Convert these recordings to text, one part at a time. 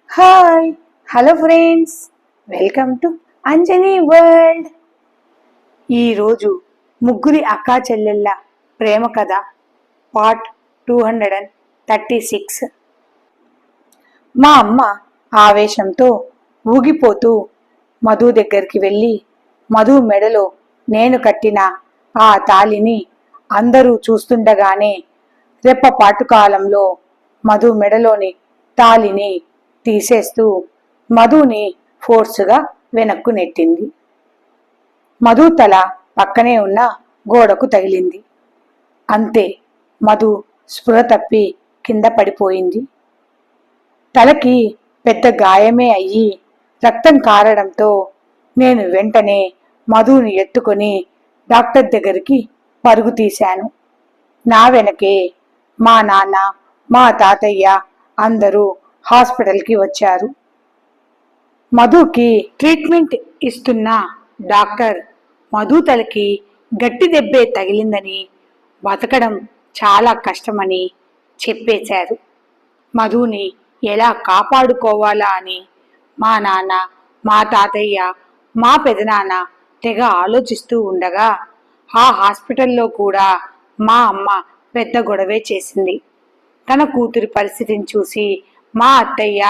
Hi hello friends, welcome to Anjani world. ఈరోజు ముగ్గురి అక్కా చెల్లెళ్ళ ప్రేమ కథ పార్ట్ 236. మా అమ్మ ఆవేశంతో ఊగిపోతూ మధు దగ్గరికి వెళ్ళి మధు మెడలో నేను కట్టిన ఆ తాళిని అందరూ చూస్తుండగానే రెప్పపాటు కాలంలో మధు మెడలోని తాళిని తీసేస్తూ మధుని ఫోర్సుగా వెనక్కు నెట్టింది. మధు తల పక్కనే ఉన్న గోడకు తగిలింది. అంతే, మధు స్పృహ తప్పి కింద పడిపోయింది. తలకి పెద్ద గాయమే అయ్యి రక్తం కారడంతో నేను వెంటనే మధుని ఎత్తుకొని డాక్టర్ దగ్గరికి పరుగు తీశాను. నా వెనకే మా నాన్న, మా తాతయ్య అందరూ హాస్పిటల్కి వచ్చారు. మధుకి ట్రీట్మెంట్ ఇస్తున్న డాక్టర్ మధు తలకి గట్టి దెబ్బే తగిలిందని, బతకడం చాలా కష్టమని చెప్పేశారు. మధుని ఎలా కాపాడుకోవాలా అని మా నాన్న, మా తాతయ్య, మా పెదనాన్న తెగ ఆలోచిస్తూ ఉండగా ఆ హాస్పిటల్లో కూడా మా అమ్మ పెద్ద గొడవే చేసింది. తన కూతురి పరిస్థితిని చూసి మా అత్తయ్య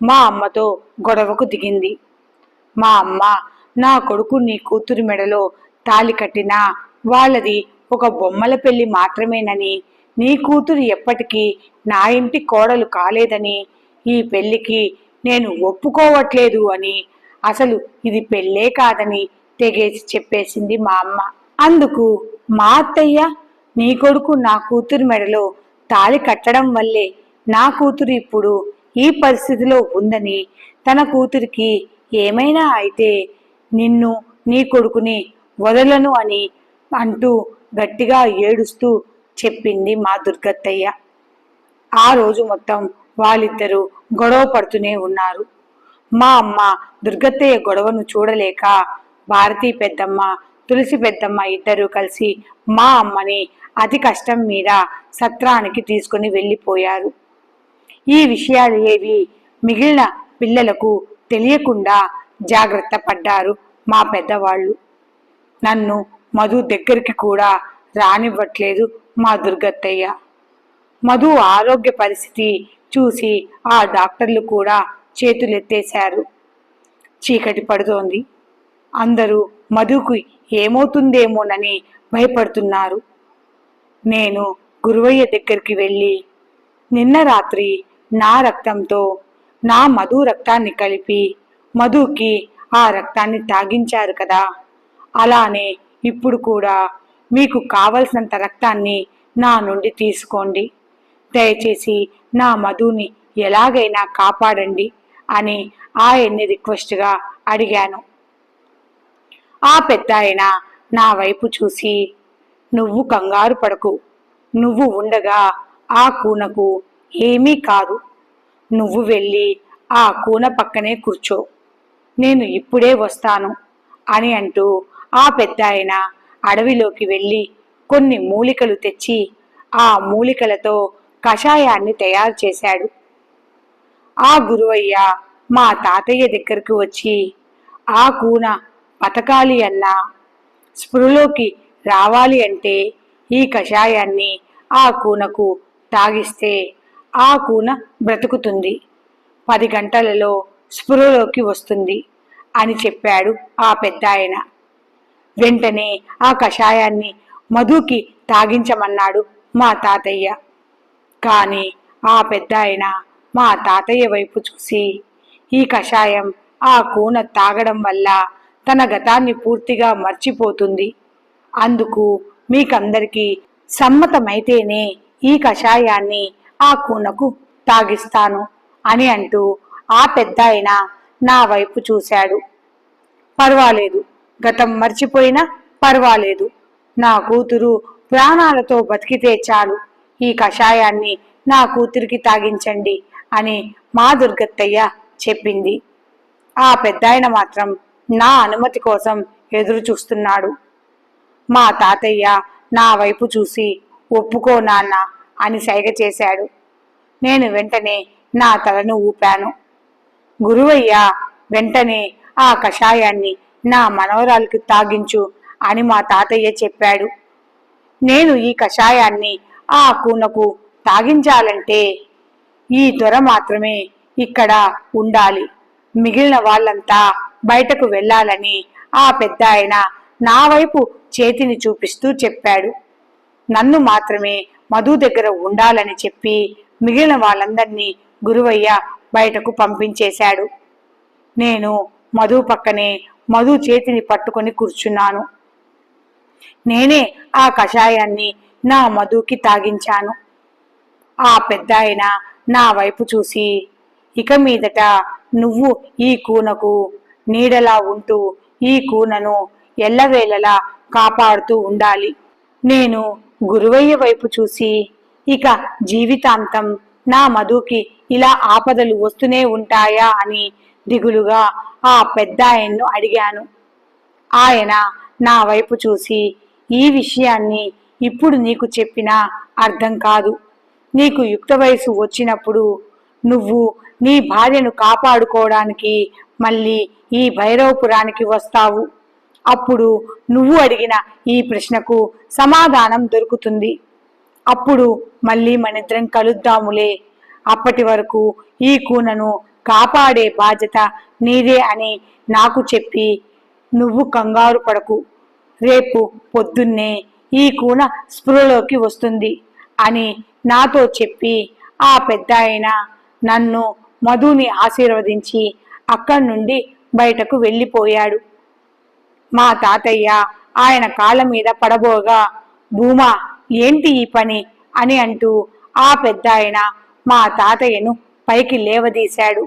మా అమ్మతో గొడవకు దిగింది. మా అమ్మ, నా కొడుకు నీ కూతురి మెడలో తాళి కట్టినా వాళ్ళది ఒక బొమ్మల పెళ్లి మాత్రమేనని, నీ కూతురు ఎప్పటికీ నా ఇంటి కోడలు కాలేదని, ఈ పెళ్లికి నేను ఒప్పుకోవట్లేదు అని, అసలు ఇది పెళ్ళే కాదని తెగేసి చెప్పేసింది మా అమ్మ. అందుకు మా అత్తయ్య, నీ కొడుకు నా కూతురి మెడలో తాళి కట్టడం వల్లే నా కూతురు ఇప్పుడు ఈ పరిస్థితిలో ఉందని, తన కూతురికి ఏమైనా అయితే నిన్ను, నీ కొడుకుని వదలను అని అంటూ గట్టిగా ఏడుస్తూ చెప్పింది మా దుర్గత్తయ్య. ఆ రోజు మొత్తం వాళ్ళిద్దరూ గొడవ పడుతూనే ఉన్నారు. మా అమ్మ దుర్గత్తయ్య గొడవను చూడలేక భారతీ పెద్దమ్మ, తులసి పెద్దమ్మ ఇద్దరూ కలిసి మా అమ్మని అతి కష్టం మీద సత్రానికి తీసుకుని వెళ్ళిపోయారు. ఈ విషయాలు ఏవి మిగిలిన పిల్లలకు తెలియకుండా జాగ్రత్త పడ్డారు మా పెద్దవాళ్ళు. నన్ను మధు దగ్గరికి కూడా రానివ్వట్లేదు మా దుర్గత్తయ్య. మధు ఆరోగ్య పరిస్థితి చూసి ఆ డాక్టర్లు కూడా చేతులెత్తేశారు. చీకటి పడుతోంది. అందరూ మధుకు ఏమవుతుందేమోనని భయపడుతున్నారు. నేను గురువయ్య దగ్గరికి వెళ్ళి, నిన్న రాత్రి నా రక్తంతో నా మధు రక్తాన్ని కలిపి మధుకి ఆ రక్తాన్ని తాగించారు కదా, అలానే ఇప్పుడు కూడా మీకు కావలసినంత రక్తాన్ని నా నుండి తీసుకోండి. దయచేసి నా మధుని ఎలాగైనా కాపాడండి అని ఆయన్ని రిక్వెస్ట్గా అడిగాను. ఆ పెద్ద ఆయన నా వైపు చూసి, నువ్వు కంగారు పడకు, నువ్వు ఉండగా ఆ కూనకు ఏమీ కాదు, నువ్వు వెళ్ళి ఆ కూన పక్కనే కూర్చో, నేను ఇప్పుడే వస్తాను అని అంటూ ఆ పెద్ద ఆయన అడవిలోకి వెళ్ళి కొన్ని మూలికలు తెచ్చి ఆ మూలికలతో కషాయాన్ని తయారు చేశాడు. ఆ గురువయ్య మా తాతయ్య దగ్గరకు వచ్చి, ఆ కూన బతకాలి అన్నా, స్పృహలోకి రావాలి అంటే ఈ కషాయాన్ని ఆ కూనకు తాగిస్తే ఆ కూన బ్రతుకుతుంది, 10 గంటలలో స్పృహలోకి వస్తుంది అని చెప్పాడు ఆ పెద్ద ఆయన. వెంటనే ఆ కషాయాన్ని మధుకి తాగించమన్నాడు మా తాతయ్య. కానీ ఆ పెద్ద ఆయన మా తాతయ్య వైపు చూసి, ఈ కషాయం ఆ కూన తాగడం వల్ల తన గతాన్ని పూర్తిగా మర్చిపోతుంది, అందుకు మీకందరికీ సమ్మతమైతేనే ఈ కషాయాన్ని ఆ కూనకు తాగిస్తాను అని అంటూ ఆ పెద్ద ఆయన నా వైపు చూశాడు. పర్వాలేదు, గతం మర్చిపోయినా పర్వాలేదు, నా కూతురు ప్రాణాలతో బతికితే చాలు, ఈ కషాయాన్ని నా కూతురికి తాగించండి అని మా దుర్గత్తయ్య చెప్పింది. ఆ పెద్దాయన మాత్రం నా అనుమతి కోసం ఎదురు చూస్తున్నాడు. మా తాతయ్య నా వైపు చూసి, ఒప్పుకో నాన్న అని సైగ చేశాడు. నేను వెంటనే నా తలను ఊపాను. గురువయ్య వెంటనే ఆ కషాయాన్ని నా మనవరాలికి తాగించు అని మా తాతయ్య చెప్పాడు. నేను ఈ కషాయాన్ని ఆ కూనకు తాగించాలంటే ఈ దొర మాత్రమే ఇక్కడ ఉండాలి, మిగిలిన వాళ్ళంతా బయటకు వెళ్ళాలని ఆ పెద్దాయన నా వైపు చేతిని చూపిస్తూ చెప్పాడు. నన్ను మాత్రమే మధు దగ్గర ఉండాలని చెప్పి మిగిలిన వాళ్ళందరినీ గురువయ్య బయటకు పంపించేశాడు. నేను మధు పక్కనే మధు చేతిని పట్టుకొని కూర్చున్నాను. నేనే ఆ కషాయాన్ని నా మధుకి తాగించాను. ఆ పెద్దాయన నా వైపు చూసి, ఇక మీదట నువ్వు ఈ కూనకు నీడలా ఉంటూ ఈ కూనను ఎల్లవేళలా కాపాడుతూ ఉండాలి. నేను గురువయ్య వైపు చూసి, ఇక జీవితాంతం నా మధుకి ఇలా ఆపదలు వస్తూనే ఉంటాయా అని దిగులుగా ఆ పెద్దాయన్ను అడిగాను. ఆయన నా వైపు చూసి, ఈ విషయాన్ని ఇప్పుడు నీకు చెప్పినా అర్థం కాదు. నీకు యుక్త వయసు వచ్చినప్పుడు నువ్వు నీ భార్యను కాపాడుకోవడానికి మళ్ళీ ఈ భైరవపురానికి వస్తావు. అప్పుడు నువ్వు అడిగిన ఈ ప్రశ్నకు సమాధానం దొరుకుతుంది. అప్పుడు మళ్ళీ మనిద్దరం కలుద్దాములే. అప్పటి వరకు ఈ కూనను కాపాడే బాధ్యత నీదే అని నాకు చెప్పి నువ్వు కంగారు పడకు. రేపు పొద్దున్నే ఈ కూన స్పృహలోకి వస్తుంది అని నాతో చెప్పి ఆ పెద్దాయన నన్ను మధుని ఆశీర్వదించి అక్కడి నుండి బయటకు వెళ్ళిపోయాడు. మా తాతయ్య ఆయన కాళ్ళ మీద పడబోగా, భూమా ఏంటి ఈ పని అని అంటూ ఆ పెద్దాయన మా తాతయ్యను పైకి లేవదీశాడు.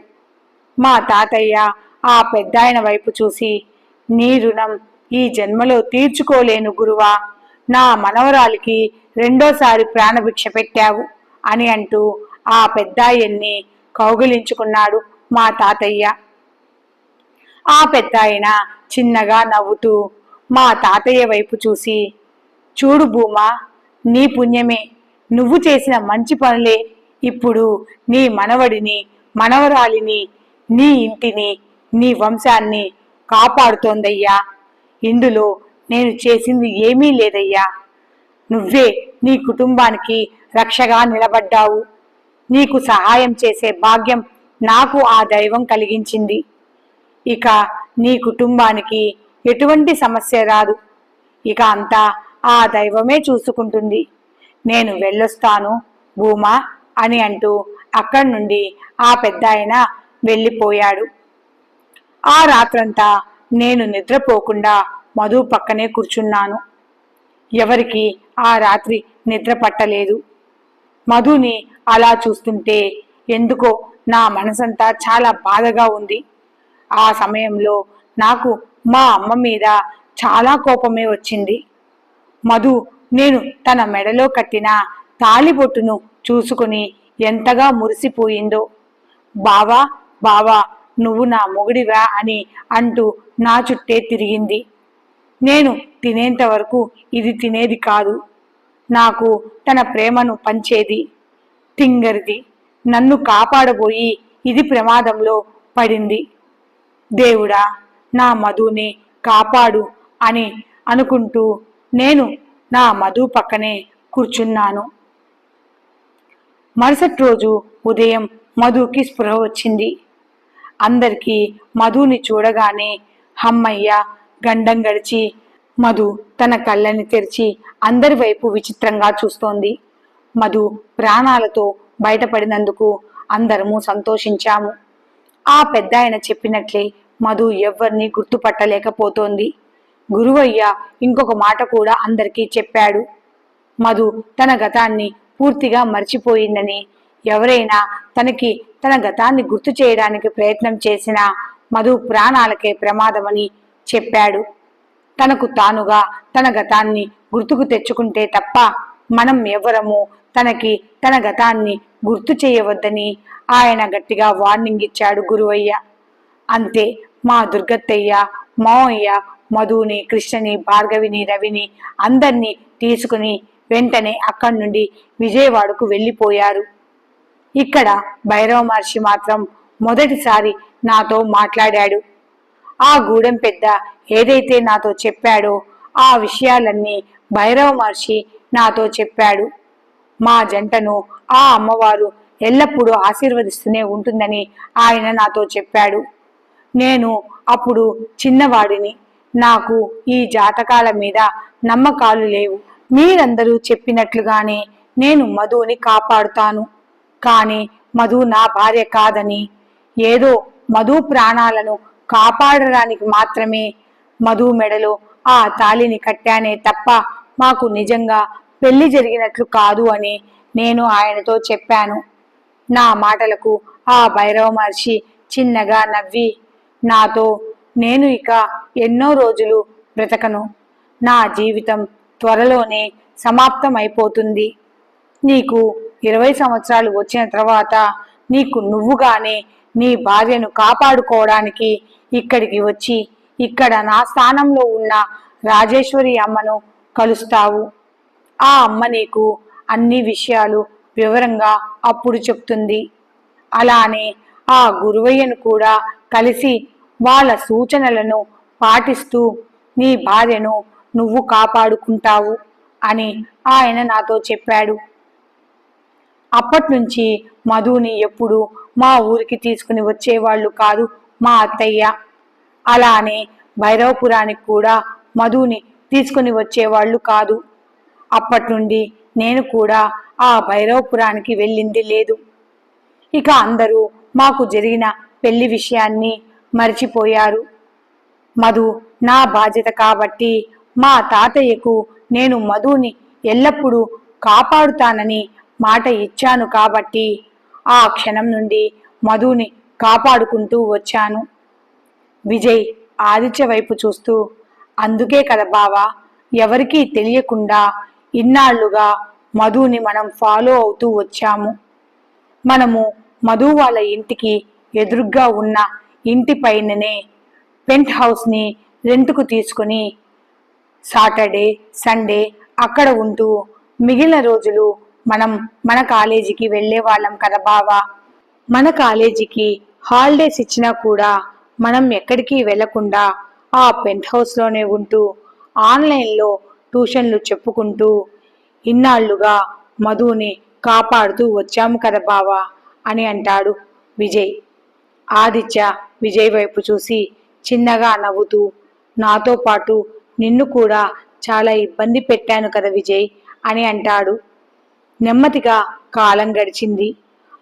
మా తాతయ్య ఆ పెద్దాయన వైపు చూసి, నీ రుణం ఈ జన్మలో తీర్చుకోలేను గురువా, నా మనవరాలికి రెండోసారి ప్రాణభిక్ష పెట్టావు అని అంటూ ఆ పెద్దాయన్ని కౌగిలించుకున్నాడు మా తాతయ్య. ఆ పెద్దాయన చిన్నగా నవ్వుతూ మా తాతయ్య వైపు చూసి, చూడు భూమా, నీ పుణ్యమే, నువ్వు చేసిన మంచి పనులే ఇప్పుడు నీ మనవడిని మనవరాలిని నీ ఇంటిని నీ వంశాన్ని కాపాడుతోందయ్యా. ఇందులో నేను చేసింది ఏమీ లేదయ్యా. నువ్వే నీ కుటుంబానికి రక్షగా నిలబడ్డావు. నీకు సహాయం చేసే భాగ్యం నాకు ఆ దైవం కలిగించింది. ఇక నీ కుటుంబానికి ఎటువంటి సమస్య రాదు. ఇక అంతా ఆ దైవమే చూసుకుంటుంది. నేను వెళ్ళొస్తాను భూమా అని అంటూ అక్కడి నుండి ఆ పెద్దాయన వెళ్ళిపోయాడు. ఆ రాత్రంతా నేను నిద్రపోకుండా మధు పక్కనే కూర్చున్నాను. ఎవరికి ఆ రాత్రి నిద్ర పట్టలేదు. మధుని అలా చూస్తుంటే ఎందుకో నా మనసంతా చాలా బాధగా ఉంది. ఆ సమయంలో నాకు మా అమ్మ మీద చాలా కోపమే వచ్చింది. మధు నేను తన మెడలో కట్టిన తాళిబొట్టును చూసుకుని ఎంతగా మురిసిపోయిందో. బావా బావా, నువ్వు నా మొగుడివా అని అంటూ నా చుట్టే తిరిగింది. నేను తినేంత వరకు ఇది తినేది కాదు. నాకు తన ప్రేమను పంచేది. తింగరిది నన్ను కాపాడబోయి ఇది ప్రమాదంలో పడింది. దేవుడా, నా మధుని కాపాడు అని అనుకుంటూ నేను నా మధు పక్కనే కూర్చున్నాను. మరుసటి రోజు ఉదయం మధుకి స్పృహ వచ్చింది. అందరికీ మధుని చూడగానే హమ్మయ్య, గండం గడిచి మధు తన కళ్ళని తెరిచి అందరి వైపు విచిత్రంగా చూస్తోంది. మధు ప్రాణాలతో బయటపడినందుకు అందరము సంతోషించాము. ఆ పెద్దాయన చెప్పినట్లే మధు ఎవ్వరినీ గుర్తుపట్టలేకపోతోంది. గురువయ్య ఇంకొక మాట కూడా అందరికీ చెప్పాడు. మధు తన గతాన్ని పూర్తిగా మర్చిపోయిందని, ఎవరైనా తన గతాన్ని గుర్తు చేయడానికి ప్రయత్నం చేసినా మధు ప్రాణాలకే ప్రమాదమని చెప్పాడు. తనకు తానుగా తన గతాన్ని గుర్తుకు తెచ్చుకుంటే తప్ప మనం ఎవరము తన గతాన్ని గుర్తు చేయవద్దని ఆయన గట్టిగా వార్నింగ్ ఇచ్చాడు గురువయ్య. అంతే, మా దుర్గత్తయ్య, మావయ్య మధుని, కృష్ణని, భార్గవిని, రవిని అందర్నీ తీసుకుని వెంటనే అక్కడి నుండి విజయవాడకు వెళ్ళిపోయారు. ఇక్కడ భైరవ మహర్షి మాత్రం మొదటిసారి నాతో మాట్లాడాడు. ఆ గూడెం పెద్ద ఏదైతే నాతో చెప్పాడో ఆ విషయాలన్నీ భైరవ మహర్షి నాతో చెప్పాడు. మా జంటను ఆ అమ్మవారు ఎల్లప్పుడూ ఆశీర్వదిస్తూనే ఉంటుందని ఆయన నాతో చెప్పాడు. నేను అప్పుడు చిన్నవాడిని. నాకు ఈ జాతకాల మీద నమ్మకాలు లేవు. మీరందరూ చెప్పినట్లుగానే నేను మధుని కాపాడుతాను. కానీ మధు నా భార్య కాదని, ఏదో మధు ప్రాణాలను కాపాడడానికి మాత్రమే మధు మెడలో ఆ తాళిని కట్టానే తప్ప మాకు నిజంగా పెళ్లి జరిగినట్లు కాదు అని నేను ఆయనతో చెప్పాను. నా మాటలకు ఆ భైరవ మహర్షి చిన్నగా నవ్వి, నాతో నేను ఇక ఎన్నో రోజులు బ్రతకను. నా జీవితం త్వరలోనే సమాప్తం అయిపోతుంది. నీకు 20 సంవత్సరాలు వచ్చిన తర్వాత నీకు నువ్వుగానే నీ భార్యను కాపాడుకోవడానికి ఇక్కడికి వచ్చి ఇక్కడ నా స్థానంలో ఉన్న రాజేశ్వరి అమ్మను కలుస్తావు. ఆ అమ్మ నీకు అన్ని విషయాలు వివరంగా అప్పుడు చెప్తుంది. అలానే ఆ గురువయ్యను కూడా కలిసి వాళ్ళ సూచనలను పాటిస్తూ నీ భార్యను నువ్వు కాపాడుకుంటావు అని ఆయన నాతో చెప్పాడు. అప్పట్నుంచి మధుని ఎప్పుడు మా ఊరికి తీసుకుని వచ్చేవాళ్ళు కాదు మా అత్తయ్య. అలానే భైరవపురానికి కూడా మధుని తీసుకుని వచ్చేవాళ్ళు కాదు. అప్పటి నుండి నేను కూడా ఆ భైరవపురానికి వెళ్ళింది లేదు. ఇక అందరూ మాకు జరిగిన పెళ్లి విషయాన్ని మర్చిపోయారు. మధు నా బాధ్యత కాబట్టి మా తాతయ్యకు నేను మధుని ఎల్లప్పుడూ కాపాడుతానని మాట ఇచ్చాను కాబట్టి ఆ క్షణం నుండి మధుని కాపాడుకుంటూ వచ్చాను. విజయ్ ఆదిత్య వైపు చూస్తూ, అందుకే కదా బావా ఎవరికీ తెలియకుండా ఇన్నాళ్లుగా మధుని మనం ఫాలో అవుతూ వచ్చాము. మనము మధు వాళ్ళ ఇంటికి ఎదురుగ్గా ఉన్న ఇంటి పైననే పెంట్ హౌస్ని రెంట్కు తీసుకుని సాటర్డే సండే అక్కడ ఉంటూ మిగిలిన రోజులు మనం మన కాలేజీకి వెళ్లే వాళ్ళం కదా బావా. మన కాలేజీకి హాలిడేస్ ఇచ్చినా కూడా మనం ఎక్కడికి వెళ్లకుండా ఆ పెంట్ హౌస్లోనే ఉంటూ ఆన్లైన్లో ట్యూషన్లు చెప్పుకుంటూ ఇన్నాళ్లుగా మధుని కాపాడుతూ వచ్చాము కదా బావా అని అంటాడు విజయ్. ఆదిత్య విజయ్ వైపు చూసి చిన్నగా నవ్వుతూ, నాతో పాటు నిన్ను కూడా చాలా ఇబ్బంది పెట్టాను కదా విజయ్ అని అంటాడు. నెమ్మదిగా కాలం గడిచింది.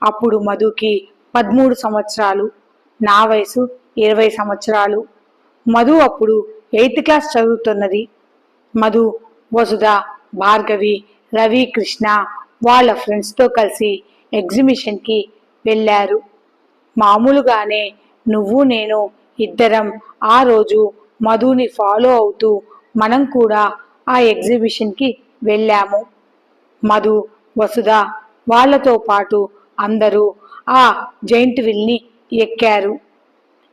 అప్పుడు మధుకి 13 సంవత్సరాలు, నా వయసు 20 సంవత్సరాలు. మధు అప్పుడు 8th క్లాస్ చదువుతున్నది. మధు, వసుధ, భార్గవి, రవి, కృష్ణ వాళ్ళ ఫ్రెండ్స్తో కలిసి ఎగ్జిబిషన్కి వెళ్ళారు. మామూలుగానే నువ్వు నేను ఇద్దరం ఆ రోజు మధుని ఫాలో అవుతూ మనం కూడా ఆ ఎగ్జిబిషన్కి వెళ్ళాము. మధు, వసుధ వాళ్లతో పాటు అందరూ ఆ జైంట్ వీల్ని ఎక్కారు.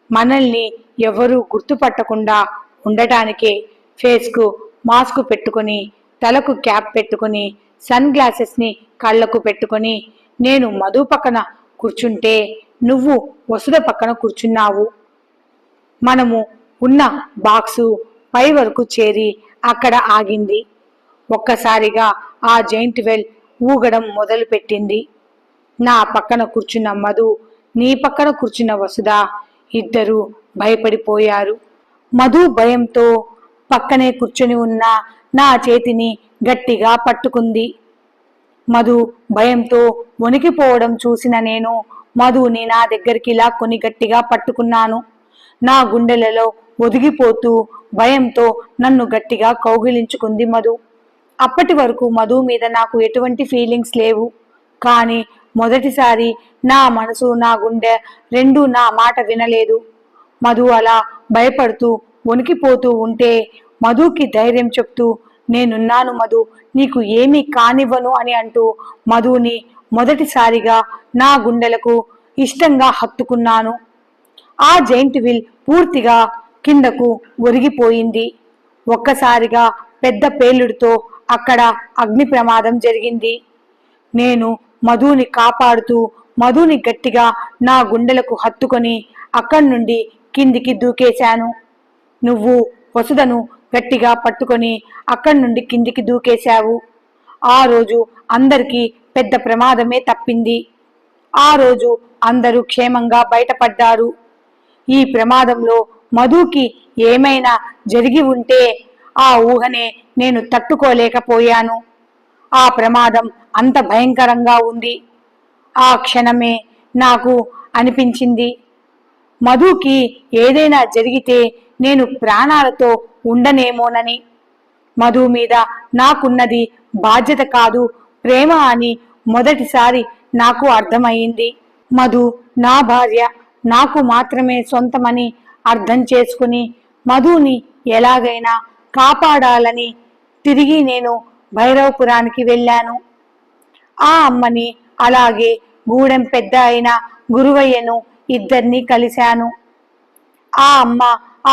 మనల్ని ఎవరూ గుర్తుపట్టకుండా ఉండటానికే ఫేస్కు మాస్క్ పెట్టుకుని, తలకు క్యాప్ పెట్టుకుని, సన్ గ్లాసెస్ని కళ్లకు పెట్టుకుని నేను మధు పక్కన కూర్చుంటే నువ్వు వసుధ పక్కన కూర్చున్నావు. మనము ఉన్న బాక్సు పై వరకు చేరి అక్కడ ఆగింది. ఒక్కసారిగా ఆ జైంట్ వెల్ ఊగడం మొదలు పెట్టింది. నా పక్కన కూర్చున్న మధు, నీ పక్కన కూర్చున్న వసుధ ఇద్దరూ భయపడిపోయారు. మధు భయంతో పక్కనే కూర్చుని ఉన్న నా చేతిని గట్టిగా పట్టుకుంది. మధు భయంతో వణికిపోవడం చూసిన నేను మధుని నా దగ్గరికి లాక్కొని గట్టిగా పట్టుకున్నాను. నా గుండెలలో ఒదిగిపోతూ భయంతో నన్ను గట్టిగా కౌగిలించుకుంది మధు. అప్పటి వరకు మధు మీద నాకు ఎటువంటి ఫీలింగ్స్ లేవు. కానీ మొదటిసారి నా మనసు, నా గుండె రెండూ నా మాట వినలేదు. మధు అలా భయపడుతూ వణికిపోతూ ఉంటే మధుకి ధైర్యం చెప్తూ, నేనున్నాను మధు, నీకు ఏమీ కానివ్వను అని అంటూ మధుని మొదటిసారిగా నా గుండెలకు ఇష్టంగా హత్తుకున్నాను. ఆ జైంట్ వీల్ పూర్తిగా కిందకు ఒరిగిపోయింది. ఒక్కసారిగా పెద్ద పేలుడుతో అక్కడ అగ్ని ప్రమాదం జరిగింది. నేను మధుని కాపాడుతూ మధుని గట్టిగా నా గుండెలకు హత్తుకొని అక్కడి నుండి కిందికి దూకేశాను. నువ్వు వసుధను గట్టిగా పట్టుకొని అక్కడి నుండి కిందికి దూకేశావు. ఆ రోజు అందరికీ పెద్ద ప్రమాదమే తప్పింది. ఆ రోజు అందరూ క్షేమంగా బయటపడ్డారు. ఈ ప్రమాదంలో మధుకి ఏమైనా జరిగి ఉంటే ఆ ఊహనే నేను తట్టుకోలేకపోయాను. ఆ ప్రమాదం అంత భయంకరంగా ఉంది. ఆ క్షణమే నాకు అనిపించింది, మధుకి ఏదైనా జరిగితే నేను ప్రాణాలతో ఉండనేమోనని. మధు మీద నాకున్నది బాధ్యత కాదు, ప్రేమ అని మొదటిసారి నాకు అర్థమయ్యింది. మధు నా భార్య, నాకు మాత్రమే సొంతమని అర్థం చేసుకుని మధుని ఎలాగైనా కాపాడాలని తిరిగి నేను భైరవపురానికి వెళ్ళాను. ఆ అమ్మని అలాగే గూడెం పెద్ద అయిన గురువయ్యను ఇద్దరిని కలిశాను. ఆ అమ్మ,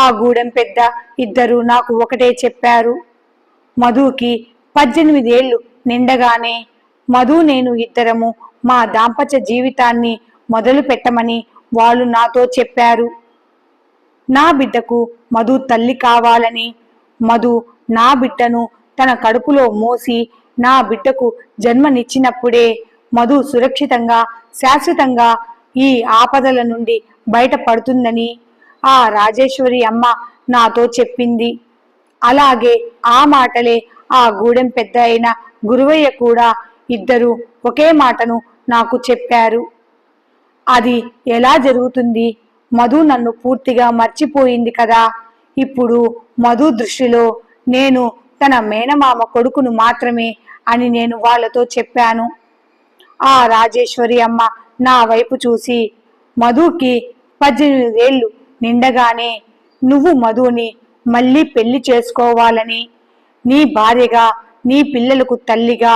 ఆ గూడెం పెద్ద ఇద్దరు నాకు ఒకటే చెప్పారు. మధుకి 18 ఏళ్ళు నిండగానే మధు నేను ఇద్దరము మా దాంపత్య జీవితాన్ని మొదలు పెట్టమని వాళ్ళు నాతో చెప్పారు. నా బిడ్డకు మధు తల్లి కావాలని, మధు నా బిడ్డను తన కడుపులో మోసి నా బిడ్డకు జన్మనిచ్చినప్పుడే మధు సురక్షితంగా శాశ్వతంగా ఈ ఆపదల నుండి బయటపడుతుందని ఆ రాజేశ్వరి అమ్మ నాతో చెప్పింది. అలాగే ఆ మాటలే ఆ గూడెం పెద్ద అయిన గురువయ్య కూడా ఇద్దరు ఒకే మాటను నాకు చెప్పారు. అది ఎలా జరుగుతుంది? మధు నన్ను పూర్తిగా మర్చిపోయింది కదా. ఇప్పుడు మధు దృష్టిలో నేను తన మేనమామ కొడుకును మాత్రమే అని నేను వాళ్ళతో చెప్పాను. ఆ రాజేశ్వరి అమ్మ నా వైపు చూసి, మధుకి 18 ఏళ్ళు నిండగానే నువ్వు మధుని మళ్ళీ పెళ్లి చేసుకోవాలని, నీ భార్యగా, నీ పిల్లలకు తల్లిగా,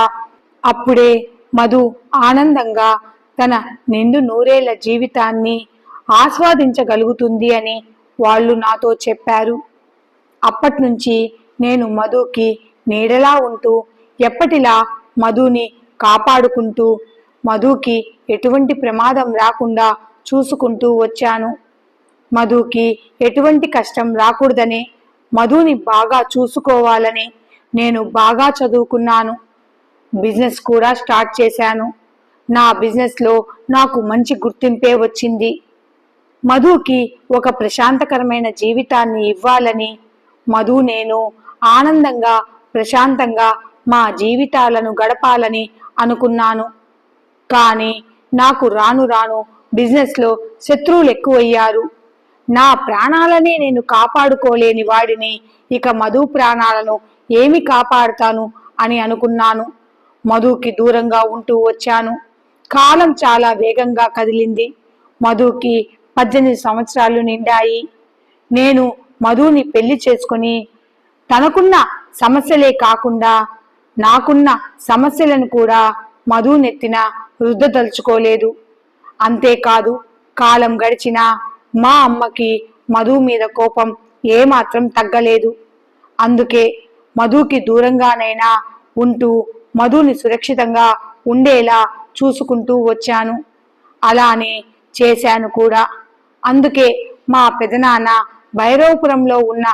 అప్పుడే మధు ఆనందంగా తన నిండు నూరేళ్ల జీవితాన్ని ఆస్వాదించగలుగుతుంది అని వాళ్ళు నాతో చెప్పారు. అప్పట్నుంచి నేను మధుకి నీడలా ఉంటూ ఎప్పటిలా మధుని కాపాడుకుంటూ మధుకి ఎటువంటి ప్రమాదం రాకుండా చూసుకుంటూ వచ్చాను. మధుకి ఎటువంటి కష్టం రాకూడదని, మధుని బాగా చూసుకోవాలని నేను బాగా చదువుకున్నాను. బిజినెస్ కూడా స్టార్ట్ చేశాను. నా బిజినెస్లో నాకు మంచి గుర్తింపే వచ్చింది. మధుకి ఒక ప్రశాంతకరమైన జీవితాన్ని ఇవ్వాలని, మధు నేను ఆనందంగా ప్రశాంతంగా మా జీవితాలను గడపాలని అనుకున్నాను. కానీ నాకు రాను రాను బిజినెస్లో శత్రువులు ఎక్కువయ్యారు. నా ప్రాణాలనే నేను కాపాడుకోలేని వాడిని ఇక మధు ప్రాణాలను ఏమి కాపాడుతాను అని అనుకున్నాను. మధుకి దూరంగా ఉంటూ వచ్చాను. కాలం చాలా వేగంగా కదిలింది. మధుకి 18 సంవత్సరాలు నిండాయి. నేను మధుని పెళ్లి చేసుకుని తనకున్న సమస్యలే కాకుండా నాకున్న సమస్యలను కూడా మధు నెత్తిన రుద్దదలుచుకోలేదు. అంతేకాదు, కాలం గడిచినా మా అమ్మకి మధు మీద కోపం ఏమాత్రం తగ్గలేదు. అందుకే మధుకి దూరంగానైనా ఉంటూ మధుని సురక్షితంగా ఉండేలా చూసుకుంటూ వచ్చాను. అలానే చేశాను కూడా. అందుకే మా పెదనాన్న భైరవపురంలో ఉన్న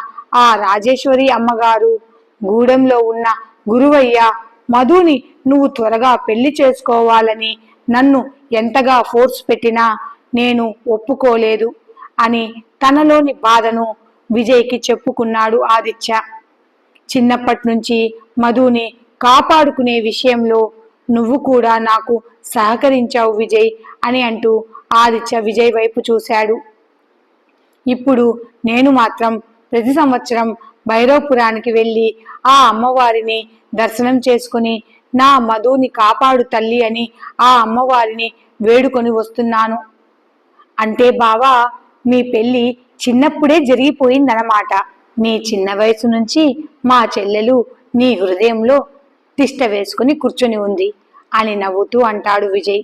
ఆ రాజేశ్వరి అమ్మగారు, గూడెంలో ఉన్న గురువయ్య మధుని నువ్వు త్వరగా పెళ్లి చేసుకోవాలని నన్ను ఎంతగా ఫోర్స్ పెట్టినా నేను ఒప్పుకోలేదు అని తనలోని బాధను విజయ్కి చెప్పుకున్నాడు ఆదిత్య. చిన్నప్పటి నుంచి మధుని కాపాడుకునే విషయంలో నువ్వు కూడా నాకు సహకరించావు విజయ్ అని అంటూ ఆదిత్య విజయ్ వైపు చూశాడు. ఇప్పుడు నేను మాత్రం ప్రతి సంవత్సరం భైరవపురానికి వెళ్ళి ఆ అమ్మవారిని దర్శనం చేసుకుని నా మధుని కాపాడు తల్లి అని ఆ అమ్మవారిని వేడుకొని వస్తున్నాను. అంటే బావా, మీ పెళ్లి చిన్నప్పుడే జరిగిపోయిందన్నమాట. నీ చిన్న వయసు నుంచి మా చెల్లెలు నీ హృదయంలో తిష్ట వేసుకుని కూర్చొని ఉంది అని నవ్వుతూ అంటాడు విజయ్.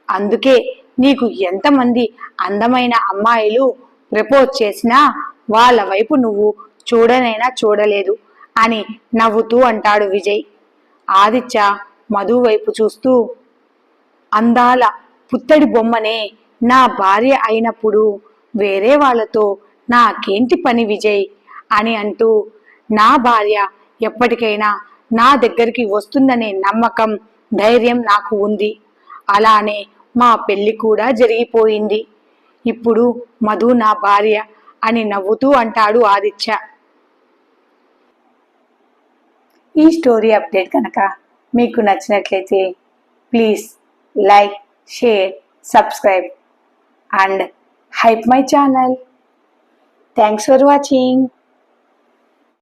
అందుకే నీకు ఎంతమంది అందమైన అమ్మాయిలు ప్రపోజ్ చేసినా వాళ్ళ వైపు నువ్వు చూడనైనా చూడలేదు అని నవ్వుతూ అంటాడు విజయ్. ఆదిత్య మధు వైపు చూస్తూ, అందాల పుత్తడి బొమ్మనే నా భార్య అయినప్పుడు వేరే వాళ్ళతో నాకేంటి పని విజయ్ అని అంటూ, నా భార్య ఎప్పటికైనా నా దగ్గరికి వస్తుందనే నమ్మకం, ధైర్యం నాకు ఉంది. అలానే మా పెళ్లి కూడా జరిగిపోయింది. ఇప్పుడు మధు నా భార్య అని నవ్వుతూ అంటాడు ఆదిత్య. ఈ స్టోరీ అప్డేట్ కనుక మీకు నచ్చినట్లయితే please like, share, subscribe and hype my channel. Thanks for watching.